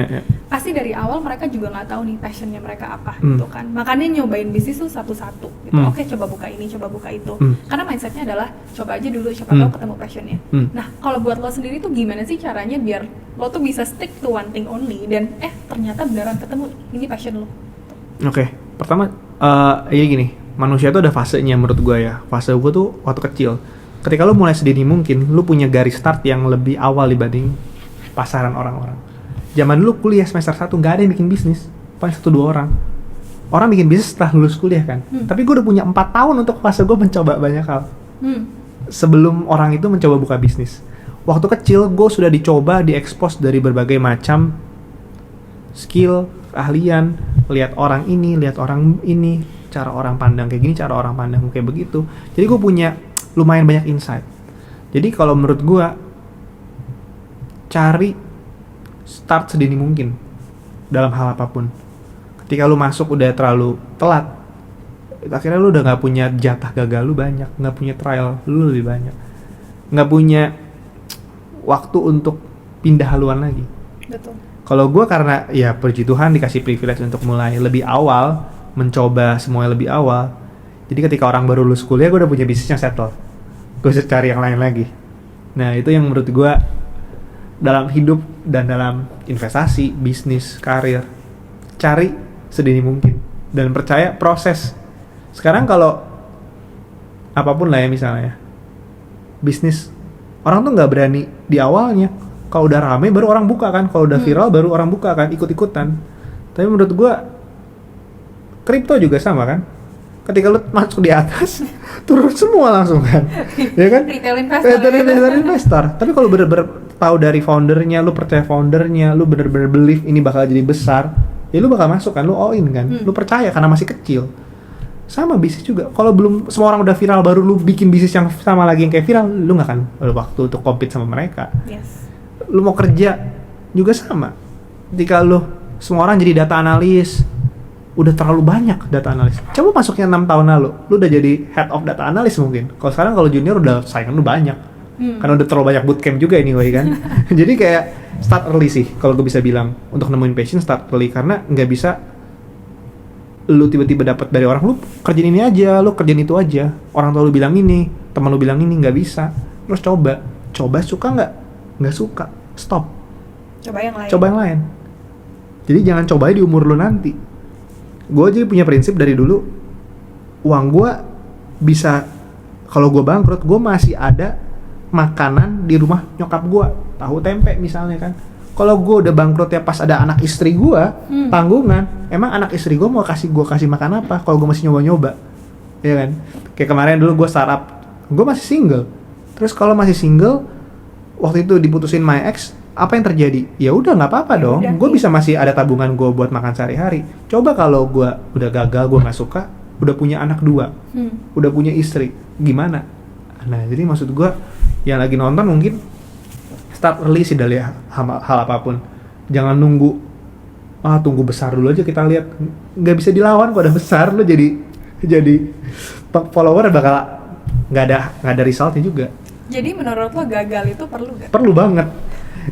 Pasti dari awal mereka juga nggak tahu nih passionnya mereka apa gitu kan. Makanya nyobain bisnis tuh satu-satu gitu. Oke, coba buka ini, coba buka itu. Karena mindsetnya adalah coba aja dulu, siapa tahu ketemu passionnya. Nah, kalau buat lo sendiri tuh gimana sih caranya biar lo tuh bisa stick to one thing only dan ternyata beneran ketemu ini passion lo. Oke, pertama gini, manusia tuh ada fasenya menurut gue ya. Fase gue tuh waktu kecil. Ketika lo mulai sedini mungkin, lo punya garis start yang lebih awal dibanding pasaran orang-orang. Zaman dulu kuliah semester 1 nggak ada yang bikin bisnis, paling 1-2 orang. Orang bikin bisnis setelah lulus kuliah kan. Tapi gue udah punya 4 tahun untuk fase gue mencoba banyak hal. Sebelum orang itu mencoba buka bisnis. Waktu kecil gue sudah dicoba, diekspos dari berbagai macam skill, keahlian, lihat orang ini, cara orang pandang kayak gini, cara orang pandang kayak begitu. Jadi gue punya lumayan banyak insight. Jadi kalau menurut gue cari start sedini mungkin dalam hal apapun. Ketika lu masuk udah terlalu telat, akhirnya lu udah nggak punya jatah gagal lu banyak, nggak punya trial lu lebih banyak, nggak punya waktu untuk pindah haluan lagi. Betul. Kalau gue karena ya puji Tuhan dikasih privilege untuk mulai lebih awal, mencoba semuanya lebih awal. Jadi ketika orang baru lulus kuliah gue udah punya bisnisnya settle, gue bisa cari yang lain lagi. Nah itu yang menurut gue dalam hidup dan dalam investasi, bisnis, karir, cari sedini mungkin dan percaya proses. Sekarang kalau apapun lah ya misalnya bisnis, orang tuh nggak berani di awalnya. Kalau udah rame baru orang buka kan, kalau udah viral baru orang buka kan, ikut-ikutan. Tapi menurut gua kripto juga sama kan. Ketika lu masuk di atas turun semua langsung kan, ya kan? Retail investor. Tapi kalau bener-bener tahu dari foundernya, lu percaya foundernya, lu bener-bener believe ini bakal jadi besar, ya lu bakal masuk kan, lu all in kan, lu percaya karena masih kecil. Sama bisnis juga, kalau belum semua orang udah viral baru lu bikin bisnis yang sama lagi yang kayak viral, lu nggak akan ada waktu untuk compete sama mereka. Yes. Lu mau kerja juga sama. Ketika lu semua orang jadi data analis, udah terlalu banyak data analis. Coba masuknya 6 tahun lalu, lu udah jadi head of data analis mungkin. Kalau sekarang kalau junior udah saingan lu banyak. Karena udah terlalu banyak bootcamp juga anyway kan. Jadi kayak start early sih kalau gue bisa bilang. Untuk nemuin passion start early, karena nggak bisa lu tiba-tiba dapat dari orang, lu kerjain ini aja, lu kerjain itu aja. Orang tua lu bilang ini, teman lu bilang ini, nggak bisa. Terus coba suka nggak suka, stop. Coba yang lain. Jadi jangan cobain di umur lu nanti. Gue aja punya prinsip dari dulu, uang gue bisa, kalau gue bangkrut, gue masih ada makanan di rumah nyokap gue, tahu tempe misalnya kan. Kalau gue udah bangkrut ya pas ada anak istri gue, tanggungan, emang anak istri gue mau kasih makan apa kalau gue masih nyoba-nyoba, ya kan? Kayak kemarin dulu gue startup, gue masih single. Terus kalau masih single, waktu itu diputusin my ex, apa yang terjadi? Ya udah nggak apa-apa dong, gue bisa masih ada tabungan gue buat makan sehari-hari. Coba kalau gue udah gagal, gue nggak suka, udah punya anak 2, udah punya istri, gimana? Nah jadi maksud gue yang lagi nonton mungkin start early sih dari hal apapun. Jangan tunggu besar dulu aja kita lihat. Nggak bisa dilawan kok udah besar, lo jadi follower bakal nggak ada resultnya juga. Jadi menurut lo gagal itu perlu gak? Perlu banget.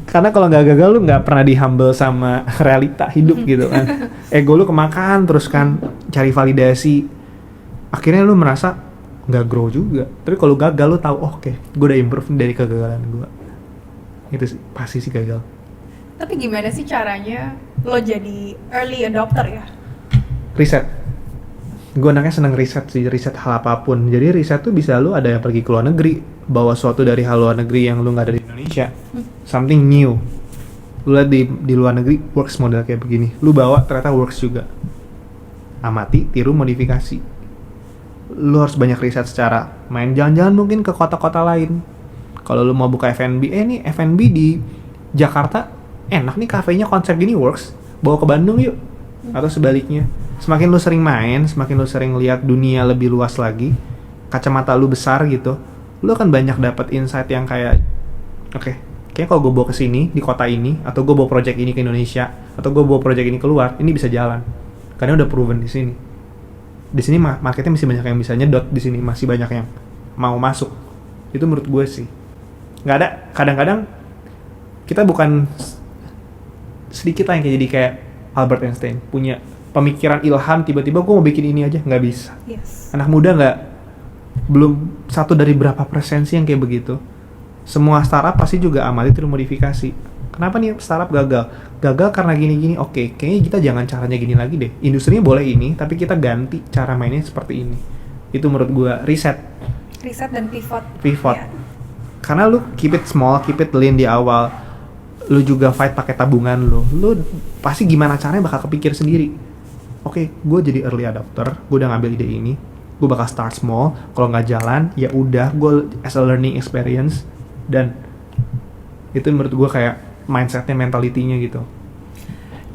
Karena kalau nggak gagal lu nggak pernah di-humble sama realita hidup gitu kan. Ego lu kemakan terus kan cari validasi. Akhirnya lu merasa nggak grow juga. Tapi kalau gagal lu tahu, oke, gue udah improve dari kegagalan gue. Itu sih, pasti sih gagal. Tapi gimana sih caranya lo jadi early adopter ya? Riset. Gue anaknya seneng riset sih, riset hal apapun. Jadi riset tuh bisa lu ada yang pergi ke luar negeri, bawa suatu dari hal luar negeri yang lu nggak ada di Indonesia, something new. Lu lihat di luar negeri works model kayak begini, lu bawa ternyata works juga. Amati, tiru, modifikasi. Lu harus banyak riset secara main jalan-jalan mungkin ke kota-kota lain. Kalau lu mau buka F&B, nih F&B di Jakarta enak nih, kafenya konsep gini works, bawa ke Bandung yuk. Atau sebaliknya. Semakin lu sering main, semakin lu sering lihat dunia lebih luas lagi, kacamata lu besar gitu, lu akan banyak dapat insight yang kayak, oke, kayaknya kalau gue bawa ke sini di kota ini, atau gue bawa project ini ke Indonesia, atau gue bawa project ini keluar, ini bisa jalan. Karena udah proven di sini. Di sini marketnya masih banyak yang bisa nyedot, di sini masih banyak yang mau masuk. Itu menurut gue sih. Nggak ada, kadang-kadang kita bukan sedikit lah yang jadi kayak Albert Einstein punya pemikiran ilham tiba-tiba gue mau bikin ini aja, nggak bisa. Yes. Anak muda belum satu dari berapa persen sih yang kayak begitu. Semua startup pasti juga amati terus modifikasi. Kenapa nih startup gagal? Gagal karena gini-gini. Oke, kayaknya kita jangan caranya gini lagi deh. Industrinya boleh ini, tapi kita ganti cara mainnya seperti ini. Itu menurut gue riset Dan pivot. Yeah. Karena lu keep it small, keep it lean di awal. Lu juga fight pakai tabungan lu pasti gimana caranya bakal kepikir sendiri. Oke, gue jadi early adopter, gue udah ngambil ide ini, gue bakal start small. Kalau nggak jalan, ya udah, gue as a learning experience. Dan itu menurut gue kayak mindsetnya, mentalitinya gitu.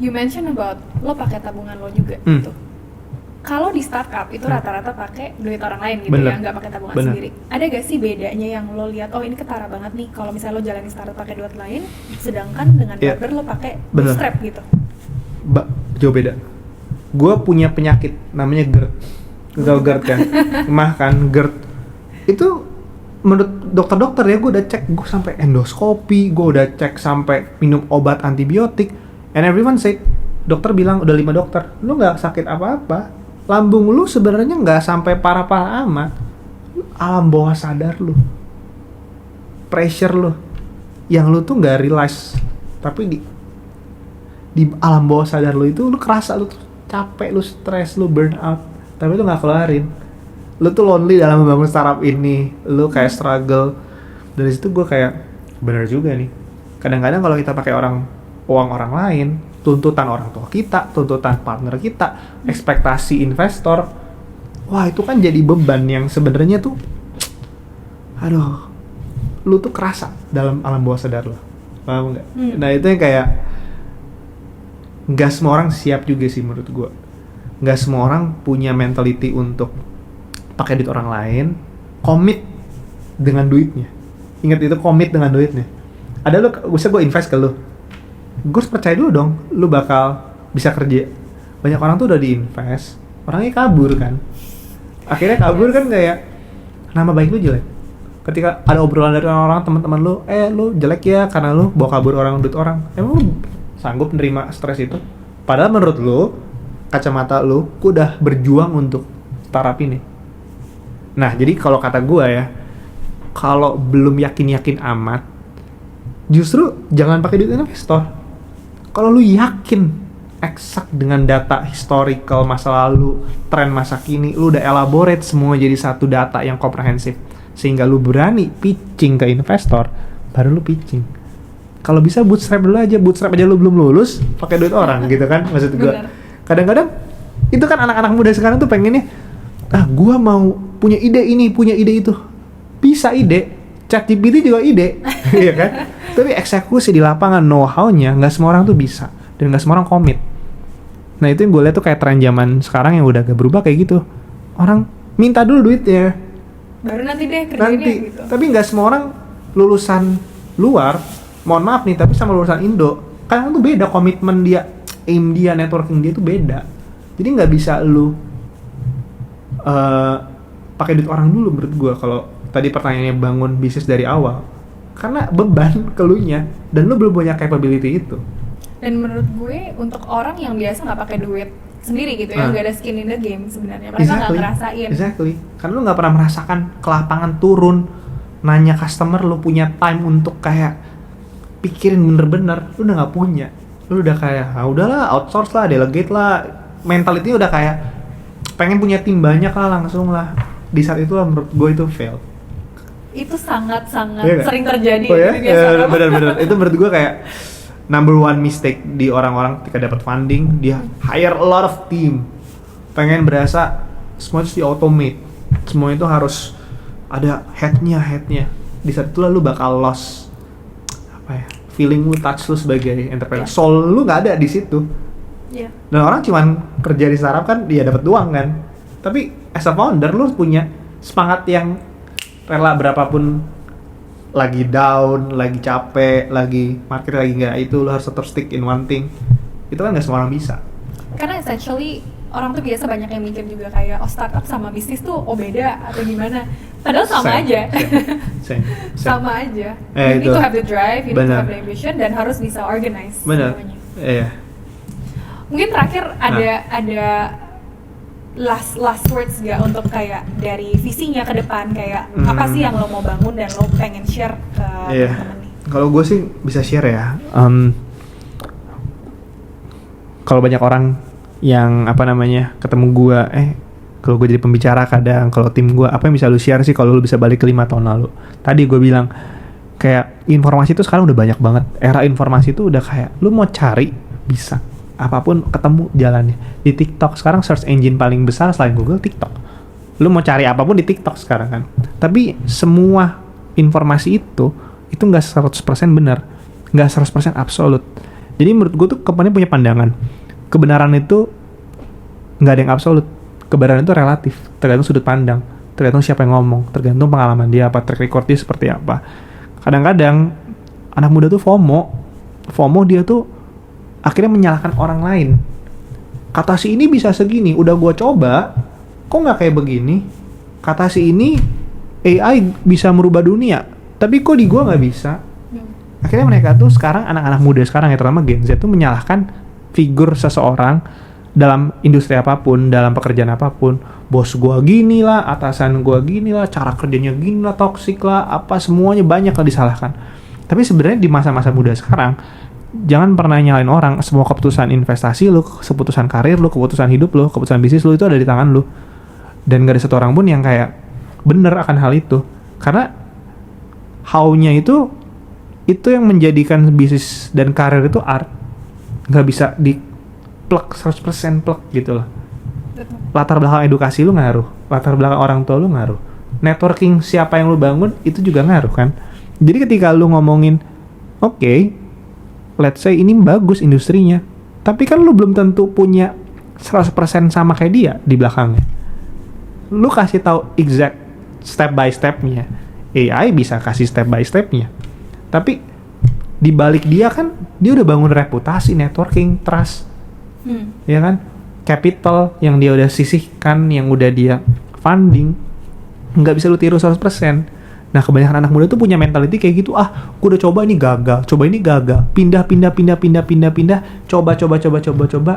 You mention about lo pakai tabungan lo juga gitu. Kalau di startup itu rata-rata pakai duit orang lain gitu. Bener. Ya, nggak pakai tabungan Bener. sendiri. Ada gak sih bedanya yang lo lihat? Oh ini ketara banget nih. Kalau misalnya lo jalanin startup pakai duit lain, sedangkan dengan barber lo pakai bootstrap gitu. Jauh beda. Gue punya penyakit namanya GERD. GERD kan, mah kan GERD. Itu menurut dokter-dokter ya, gue udah cek, gue sampai endoskopi, gue udah cek sampai minum obat antibiotik, and everyone said, dokter bilang udah 5 dokter, lu nggak sakit apa-apa, lambung lu sebenarnya nggak sampai parah-parah amat, alam bawah sadar lu, pressure lu, yang lu tuh nggak realize, tapi di alam bawah sadar lu itu lu kerasa lu tuh capek, lu stres, lu burn out, tapi lu nggak keluarin. Lu tuh lonely dalam membangun startup ini, lu kayak struggle. Dari situ gue kayak bener juga nih. Kadang-kadang kalau kita pakai uang orang lain, tuntutan orang tua kita, tuntutan partner kita, ekspektasi investor, wah itu kan jadi beban yang sebenarnya tuh, aduh, lu tuh kerasa dalam alam bawah sadar lu, paham nggak? Nah itu yang kayak nggak semua orang siap juga sih menurut gue. Nggak semua orang punya mentality untuk pakai duit orang lain, komit dengan duitnya. Ingat itu, komit dengan duitnya. Ada lu, bisa gue invest ke lu, gue harus percaya dulu dong, lu bakal bisa kerja. Banyak orang tuh udah diinvest, orangnya kabur kan. Akhirnya kabur kan kayak nama baik lu jelek. Ketika ada obrolan dari orang-orang, teman-teman lu, lu jelek ya karena lu bawa kabur duit orang. Emang lu sanggup nerima stres itu? Padahal menurut lu, kacamata lu udah berjuang untuk startup ini. Nah, jadi kalau kata gue ya, kalau belum yakin-yakin amat, justru jangan pakai duit investor. Kalau lu yakin eksak dengan data historical masa lalu, tren masa kini, lu udah elaborate semua jadi satu data yang komprehensif, sehingga lu berani pitching ke investor, baru lu pitching. Kalau bisa bootstrap dulu aja, bootstrap aja lu belum lulus, pakai duit orang gitu kan, maksud gue. Kadang-kadang itu kan anak-anak muda sekarang tuh pengennya, gue mau punya ide ini, punya ide itu. Bisa ide, ChatGPT juga ide, iya kan? Tapi eksekusi di lapangan, know-how-nya nggak semua orang tuh bisa, dan nggak semua orang komit. Nah itu yang gue lihat tuh kayak tren zaman sekarang yang udah agak berubah kayak gitu. Orang minta dulu duitnya, baru nanti deh kerjainnya gitu. Tapi nggak semua orang lulusan luar mohon maaf nih, tapi sama lulusan Indo kadang tuh beda komitmen dia, aim dia, networking dia tuh beda. Jadi nggak bisa lu pakai duit orang dulu menurut gue kalau tadi pertanyaannya bangun bisnis dari awal, karena beban ke lunya dan lu belum punya capability itu. Dan menurut gue untuk orang yang biasa nggak pakai duit sendiri gitu ya, nggak ada skin in the game sebenarnya, mereka nggak ngerasain. Exactly. Karena lu nggak pernah merasakan ke lapangan turun, nanya customer, lu punya time untuk kayak pikirin bener-bener, lu udah nggak punya. Lu udah kayak, udahlah outsource lah, delegate lah, mentality udah kayak pengen punya tim banyak lah langsung lah. Di saat itu menurut gue itu fail. Itu sangat-sangat Iya sering terjadi. Oh ya? Bener-bener. Itu menurut gue kayak number one mistake di orang-orang ketika dapat funding, dia hire a lot of team, pengen berasa semua itu di automate, semua itu harus ada headnya. Di saat itu lu bakal lost feeling lu, touch lu sebagai entrepreneur, soul lu nggak ada di situ. Dan orang cuman kerja di startup kan dia dapat uang kan, tapi as a founder lu punya semangat yang rela berapapun lagi down, lagi capek, lagi market lagi nggak, itu lo harus tetap stick in one thing. Itu kan nggak semua orang bisa. Karena essentially orang tuh biasa banyak yang mikir juga kayak startup sama bisnis tuh beda atau gimana. Padahal sama aja. Same. Sama aja. You need to have the drive, you need to have the ambition, dan harus bisa organize semuanya. Iya. Mungkin terakhir ada last words gak untuk kayak dari visinya ke depan, kayak apa sih yang lo mau bangun dan lo pengen share ke teman-teman nih? Kalau gue sih bisa share ya. Kalau banyak orang yang ketemu gue, kalau gue jadi pembicara kadang, kalau tim gue, apa yang bisa lu share sih kalau lu bisa balik ke 5 tahun lalu? Tadi gue bilang kayak informasi itu sekarang udah banyak banget. Era informasi itu udah kayak lu mau cari bisa. Apapun ketemu jalannya. Di TikTok sekarang search engine paling besar selain Google, TikTok. Lu mau cari apapun di TikTok sekarang kan. Tapi semua informasi itu nggak 100% benar, nggak 100% absolut. Jadi menurut gue tuh company punya pandangan, kebenaran itu nggak ada yang absolut. Kebenaran itu relatif, tergantung sudut pandang, tergantung siapa yang ngomong, tergantung pengalaman dia apa, track record dia seperti apa. Kadang-kadang anak muda tuh FOMO dia tuh akhirnya menyalahkan orang lain. Kata si ini bisa segini, udah gua coba, kok nggak kayak begini? Kata si ini AI bisa merubah dunia, tapi kok di gua nggak bisa? Akhirnya mereka tuh sekarang, anak-anak muda sekarang ya, terutama Gen Z tuh menyalahkan figur seseorang dalam industri apapun, dalam pekerjaan apapun. Bos gua gini lah, atasan gua gini lah, cara kerjanya gini lah, toksik lah, apa semuanya banyak lah disalahkan. Tapi sebenarnya di masa-masa muda sekarang, jangan pernah nyalain orang. Semua keputusan investasi lu, keputusan karir lu, keputusan hidup lu, keputusan bisnis lu itu ada di tangan lu. Dan gak ada satu orang pun yang kayak bener akan hal itu. Karena how-nya itu yang menjadikan bisnis dan karir itu art. Gak bisa di plug 100% plug gitu loh. Latar belakang edukasi lu ngaruh, latar belakang orang tua lu ngaruh, networking siapa yang lu bangun itu juga ngaruh kan. Jadi ketika lu ngomongin oke, let's say ini bagus industrinya, tapi kan lu belum tentu punya 100% sama kayak dia di belakangnya. Lu kasih tahu exact step by stepnya. AI bisa kasih step by stepnya, tapi di balik dia kan dia udah bangun reputasi, networking, trust, ya kan, capital yang dia udah sisihkan, yang udah dia funding, nggak bisa lu tiru 100%. Nah, kebanyakan anak muda tuh punya mentality kayak gitu. Gue udah coba ini gagal, pindah, coba,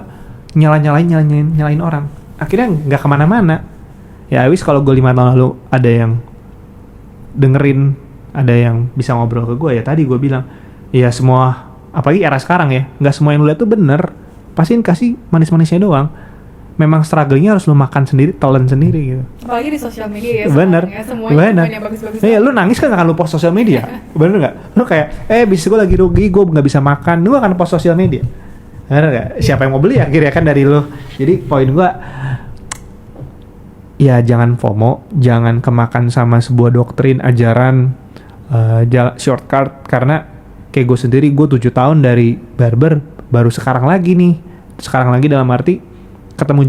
nyalain orang. Akhirnya nggak kemana-mana. Ya, wis kalau gue 5 tahun lalu ada yang dengerin, ada yang bisa ngobrol ke gue, ya tadi gue bilang, ya semua, apalagi era sekarang ya, nggak semua yang lu lihat tuh bener. Pasti kasih manis-manisnya doang. Memang struggle-nya harus lu makan sendiri, telan sendiri gitu. Apalagi di sosial media ya. Bener. Ya, semuanya bagus-bagus. Iya, lu nangis kan akan lu post sosial media. Bener nggak? Lu kayak, bisnis gue lagi rugi, gue nggak bisa makan, lu akan post sosial media. Bener nggak? Siapa yang mau beli akhirnya kan dari lu. Jadi poin gue, ya jangan FOMO, jangan kemakan sama sebuah doktrin, ajaran, shortcut. Karena kayak gue sendiri, gue 7 tahun dari barber, baru sekarang lagi dalam arti ketemu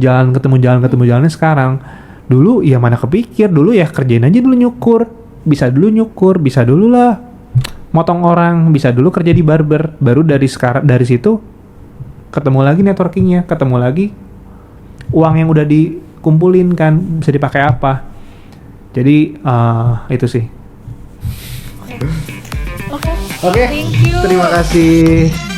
jalannya sekarang. Dulu ya mana kepikir, dulu ya kerjain aja dulu, bisa dulu lah motong orang, bisa dulu kerja di barber, baru dari situ ketemu lagi networkingnya, ketemu lagi uang yang udah dikumpulin kan bisa dipakai apa. Jadi itu sih. Oke. Oke, Thank you. terima kasih.